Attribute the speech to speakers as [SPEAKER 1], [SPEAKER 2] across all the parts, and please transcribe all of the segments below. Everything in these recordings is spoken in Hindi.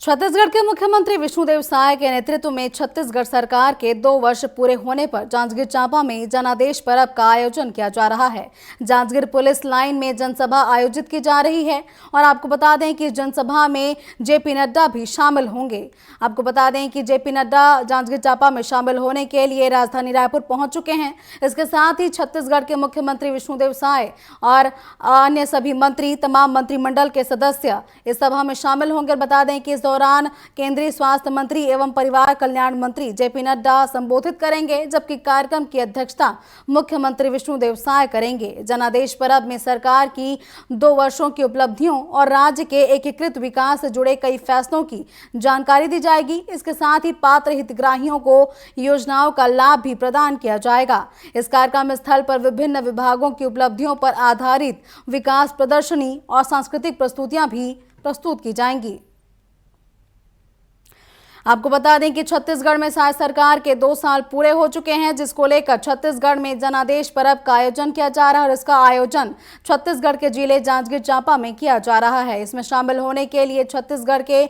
[SPEAKER 1] छत्तीसगढ़ के मुख्यमंत्री विष्णुदेव साय के नेतृत्व में छत्तीसगढ़ सरकार के 2 वर्ष पूरे होने पर जांजगीर चांपा में जनादेश पर्व का आयोजन किया जा रहा है। जांजगीर पुलिस लाइन में जनसभा आयोजित की जा रही है और आपको बता दें कि जनसभा में जेपी नड्डा भी शामिल होंगे। आपको बता दें कि जेपी नड्डा जांजगीर चांपा में शामिल होने के लिए राजधानी रायपुर पहुंच चुके हैं। इसके साथ ही छत्तीसगढ़ के मुख्यमंत्री विष्णुदेव साय और अन्य सभी मंत्री, तमाम मंत्रिमंडल के सदस्य इस सभा में शामिल होंगे। बता दें कि इस दौरान केंद्रीय स्वास्थ्य मंत्री एवं परिवार कल्याण मंत्री जेपी नड्डा संबोधित करेंगे, जबकि कार्यक्रम की अध्यक्षता मुख्यमंत्री विष्णुदेव साय करेंगे। जनादेश पर्व में सरकार की 2 वर्षों की उपलब्धियों और राज्य के एकीकृत विकास से जुड़े कई फैसलों की जानकारी दी जाएगी। इसके साथ ही पात्र हितग्राहियों को योजनाओं का लाभ भी प्रदान किया जाएगा। इस कार्यक्रम स्थल पर विभिन्न विभागों की उपलब्धियों पर आधारित विकास प्रदर्शनी और सांस्कृतिक प्रस्तुतियां भी प्रस्तुत की जाएंगी। आपको बता दें कि छत्तीसगढ़ में साय सरकार के 2 साल पूरे हो चुके हैं, जिसको लेकर छत्तीसगढ़ में जनादेश पर्व का आयोजन किया जा रहा है और इसका आयोजन छत्तीसगढ़ के जिले जांजगीर चांपा में किया जा रहा है। इसमें शामिल होने के लिए छत्तीसगढ़ के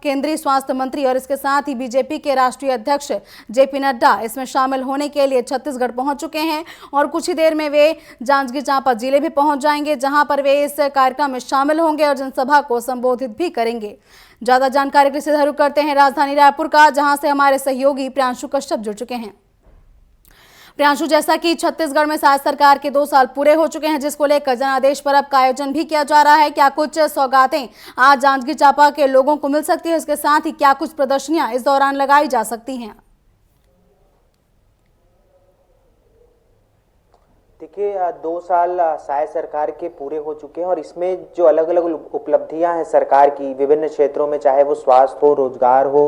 [SPEAKER 1] केंद्रीय स्वास्थ्य मंत्री और इसके साथ ही बीजेपी के राष्ट्रीय अध्यक्ष जेपी नड्डा इसमें शामिल होने के लिए छत्तीसगढ़ पहुंच चुके हैं और कुछ ही देर में वे जांजगीर चांपा जिले भी पहुंच जाएंगे, जहां पर वे इस कार्यक्रम में शामिल होंगे और जनसभा को संबोधित भी करेंगे। ज्यादा जानकारी के लिए रुख करते हैं राजधानी रायपुर का, जहां से हमारे सहयोगी प्रियांशु कश्यप जुड़ चुके हैं। प्रियांशु, जैसा कि छत्तीसगढ़ में साय सरकार के 2 साल पूरे हो चुके हैं, जिसको लेकर जनादेश पर्व का आयोजन भी किया जा रहा है, क्या कुछ सौगातें आज जांजगीर चांपा के लोगों को मिल सकती है? इसके साथ ही क्या कुछ प्रदर्शनियां इस दौरान लगाई जा सकती हैं?
[SPEAKER 2] देखिए, 2 साल साय सरकार के पूरे हो चुके हैं और इसमें जो अलग अलग उपलब्धियां हैं सरकार की विभिन्न क्षेत्रों में, चाहे वो स्वास्थ्य हो, रोजगार हो,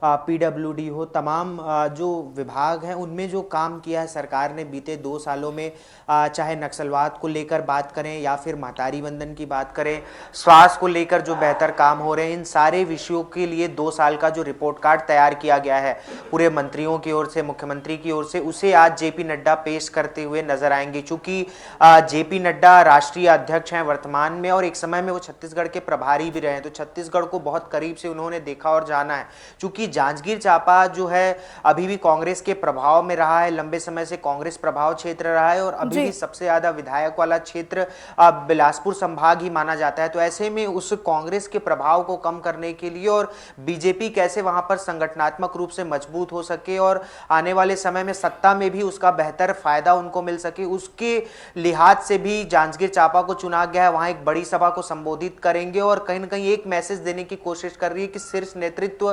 [SPEAKER 2] पीडब्ल्यूडी हो, तमाम जो विभाग हैं उनमें जो काम किया है सरकार ने बीते 2 सालों में, चाहे नक्सलवाद को लेकर बात करें या फिर महतारी वंदन की बात करें, स्वास्थ्य को लेकर जो बेहतर काम हो रहे हैं, इन सारे विषयों के लिए 2 साल का जो रिपोर्ट कार्ड तैयार किया गया है पूरे मंत्रियों की ओर से, मुख्यमंत्री की ओर से, उसे आज जेपी नड्डा पेश करते हुए नजर आएंगे। चूंकि जेपी नड्डा राष्ट्रीय अध्यक्ष हैं वर्तमान में और एक समय में वो छत्तीसगढ़ के प्रभारी भी रहे हैं, तो छत्तीसगढ़ को बहुत करीब से उन्होंने देखा और जाना है। चूंकि जांजगीर चांपा जो है अभी भी कांग्रेस के प्रभाव में रहा है, लंबे समय से कांग्रेस प्रभाव क्षेत्र रहा है और अभी भी सबसे ज्यादा विधायक वाला क्षेत्र बिलासपुर संभाग ही माना जाता है। तो ऐसे में उस कांग्रेस के प्रभाव को कम करने के लिए और बीजेपी कैसे वहां पर संगठनात्मक रूप से मजबूत हो सके और आने वाले समय में सत्ता में भी उसका बेहतर फायदा उनको मिल सके, उसके लिहाज से भी जांजगीर चांपा को चुना गया है। वहां एक बड़ी सभा को संबोधित करेंगे और कहीं ना कहीं एक मैसेज देने की कोशिश कर रही है कि शीर्ष नेतृत्व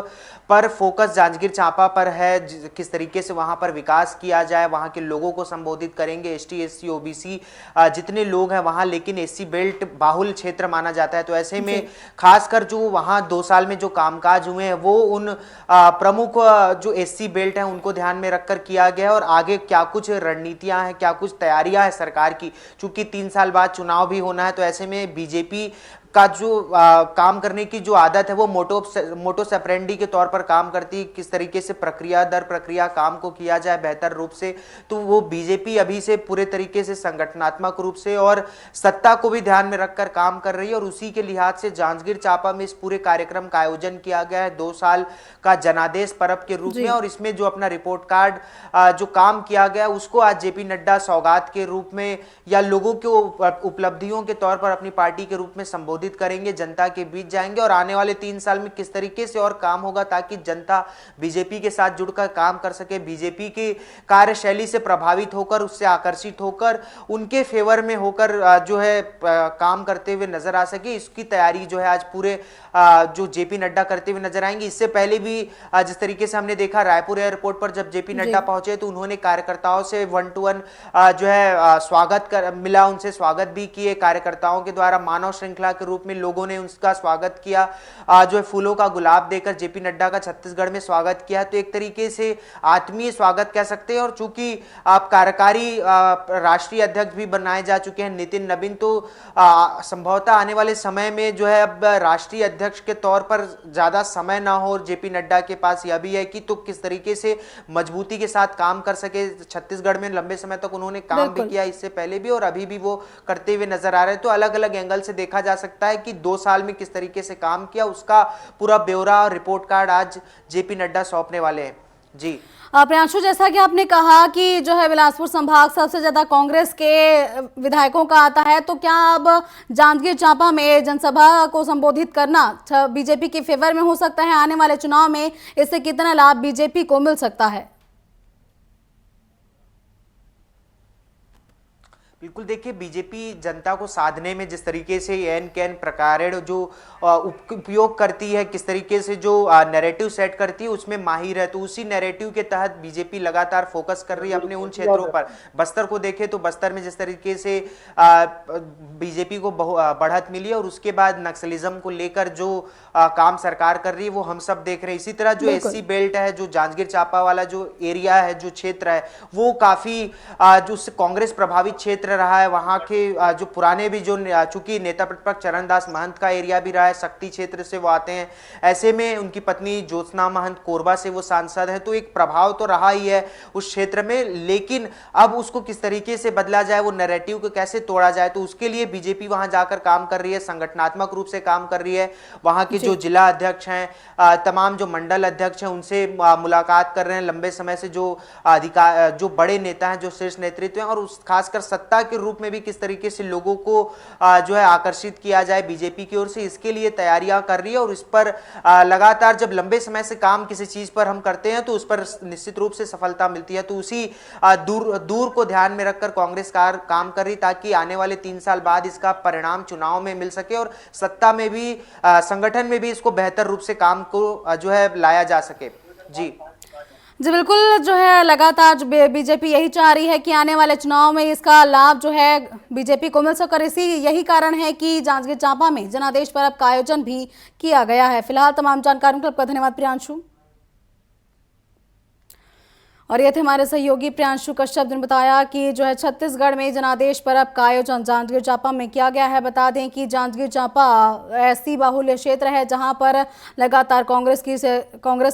[SPEAKER 2] पर फोकस जांजगीर चांपा पर है, किस तरीके से वहां पर विकास किया जाए, वहां के लोगों को संबोधित करेंगे। एसटी, एससी, ओबीसी जितने लोग हैं वहां, लेकिन एससी बेल्ट बाहुल क्षेत्र माना जाता है। तो ऐसे में खासकर जो वहां 2 साल में जो कामकाज हुए हैं वो उन प्रमुख जो एससी बेल्ट हैं उनको ध्यान में रखकर किया गया है और आगे क्या कुछ रणनीतियां हैं, क्या कुछ तैयारियां हैं सरकार की। चूंकि 3 साल बाद चुनाव भी होना है, तो ऐसे में बीजेपी का जो काम करने की जो आदत है वो मोटो सेपरेंडी के तौर पर काम करती है, किस तरीके से प्रक्रिया दर प्रक्रिया काम को किया जाए बेहतर रूप से। तो वो बीजेपी अभी से पूरे तरीके से संगठनात्मक रूप से और सत्ता को भी ध्यान में रखकर काम कर रही है और उसी के लिहाज से जांजगीर चांपा में इस पूरे कार्यक्रम का आयोजन किया गया है 2 साल का जनादेश पर्व के रूप में। और इसमें जो अपना रिपोर्ट कार्ड जो काम किया गया उसको आज जेपी नड्डा सौगात के रूप में या लोगों को उपलब्धियों के तौर पर अपनी पार्टी के रूप में संबोधित करेंगे, जनता के बीच जाएंगे और आने वाले 3 साल में किस तरीके से और काम होगा ताकि जनता बीजेपी के साथ जुड़कर काम कर सके, बीजेपी की कार्यशैली से प्रभावित होकर, उससे आकर्षित होकर, उनके फेवर में होकर जो है काम करते हुए नजर आ सके। इसकी तैयारी जो है आज पूरे जो जेपी नड्डा करते हुए नजर आएंगे। इससे पहले भी जिस तरीके से हमने देखा रायपुर एयरपोर्ट पर जब जेपी नड्डा पहुंचे तो उन्होंने कार्यकर्ताओं से 1-to-1 जो है स्वागत मिला, उनसे स्वागत भी किए कार्यकर्ताओं के द्वारा, मानव श्रृंखला के रूप में लोगों ने उसका स्वागत किया, जो है फूलों का गुलाब देकर जेपी नड्डा का छत्तीसगढ़ में स्वागत किया। तो एक तरीके से आत्मीय स्वागत कह सकते हैं और चूंकि आप कार्यकारी राष्ट्रीय अध्यक्ष भी बनाए जा चुके हैं नितिन नवीन, तो संभवतः आने वाले समय में जो है अब राष्ट्रीय अध्यक्ष के तौर पर ज्यादा समय ना हो और जेपी नड्डा के पास यह भी है कि तो किस तरीके से मजबूती के साथ काम कर सके। छत्तीसगढ़ में लंबे समय तक उन्होंने काम भी किया, इससे पहले भी और अभी भी वो करते हुए नजर आ रहे हैं। तो अलग अलग एंगल से देखा जा सकता सकता है कि 2 साल में किस तरीके से काम किया, उसका पूरा ब्यौरा और रिपोर्ट कार्ड आज जेपी नड्डा सौंपने वाले हैं। जी
[SPEAKER 1] प्रियांशु, जैसा कि आपने कहा कि जो है बिलासपुर संभाग सबसे ज्यादा कांग्रेस के विधायकों का आता है, तो क्या अब जांजगीर चांपा में जनसभा को संबोधित करना बीजेपी के फेवर में हो सकता है? आने वाले चुनाव में इससे कितना लाभ बीजेपी को मिल सकता है?
[SPEAKER 2] बिल्कुल, देखिए बीजेपी जनता को साधने में जिस तरीके से एन कैन प्रकारेण जो उपयोग करती है, किस तरीके से जो नैरेटिव सेट करती है, उसमें माहिर है। तो उसी नैरेटिव के तहत बीजेपी लगातार फोकस कर रही है अपने उन क्षेत्रों पर। बस्तर को देखें तो बस्तर में जिस तरीके से बीजेपी को बढ़त मिली और उसके बाद नक्सलिज्म को लेकर जो काम सरकार कर रही है वो हम सब देख रहे हैं। इसी तरह जो एससी बेल्ट है, जो जांजगीर चांपा वाला जो एरिया है, जो क्षेत्र है, वो काफी जो कांग्रेस प्रभावित क्षेत्र रहा है। वहां के जो पुराने भी जो चूंकि नेता प्रतिपक्ष चरणदास महंत का एरिया भी रहा है, शक्ति क्षेत्र से वो आते हैं, ऐसे में उनकी पत्नी ज्योत्सना महंत कोरबा से वो सांसद है, तो एक प्रभाव तो रहा ही है उस क्षेत्र में। लेकिन अब उसको किस तरीके से बदला जाए, वो नैरेटिव को कैसे तोड़ा जाए, तो उसके लिए बीजेपी वहां जाकर काम कर रही है, संगठनात्मक रूप से काम कर रही है। वहां के जो जिला अध्यक्ष हैं, तमाम जो मंडल अध्यक्ष हैं, उनसे मुलाकात कर रहे हैं। लंबे समय से जो अधिकार, जो बड़े नेता हैं, जो शीर्ष नेतृत्व हैं, और उस खासकर सत्ता के रूप में भी किस तरीके से लोगों को जो है आकर्षित किया जाए बीजेपी की ओर से, इसके लिए तैयारियां कर रही है। और इस पर लगातार जब लंबे समय से काम किसी चीज पर हम करते हैं तो उस पर निश्चित रूप से सफलता मिलती है। तो उसी दूर को ध्यान में रखकर कांग्रेस काम कर रही, ताकि आने वाले 3 साल बाद इसका परिणाम चुनाव में मिल सके और सत्ता में भी, संगठन में भी इसको बेहतर रूप से काम को जो है लाया जा सके। जी
[SPEAKER 1] बिल्कुल, जो है लगातार बीजेपी यही चाह रही है कि आने वाले चुनाव में इसका लाभ जो है बीजेपी को मिल सके, और यही कारण है कि जांजगीर चांपा में जनादेश पर्व का आयोजन भी किया गया है। फिलहाल तमाम जानकारियों के लिए आपका धन्यवाद प्रियांशु। और ये थे हमारे सहयोगी प्रियांशु कश्यप, ने बताया कि जो है छत्तीसगढ़ में जनादेश पर्व का आयोजन जांजगीर चांपा में किया गया है। बता दें कि जांजगीर चांपा ऐसी बाहुल्य क्षेत्र है जहां पर लगातार कांग्रेस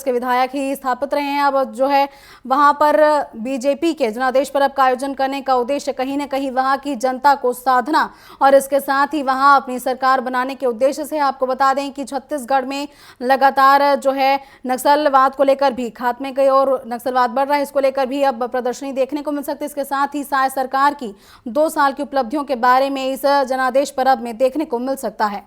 [SPEAKER 1] के विधायक ही स्थापित रहे हैं। अब जो है वहां पर बीजेपी के जनादेश पर्व का आयोजन करने का उद्देश्य कहीं न कहीं वहां की जनता को साधना और इसके साथ ही वहां अपनी सरकार बनाने के उद्देश्य से। आपको बता दें कि छत्तीसगढ़ में लगातार जो है नक्सलवाद को लेकर भी खात्मे की ओर नक्सलवाद बढ़ रहा है, इसको लेकर भी अब प्रदर्शनी देखने को मिल सकती है। इसके साथ ही साय सरकार की 2 साल की उपलब्धियों के बारे में इस जनादेश पर्व में देखने को मिल सकता है।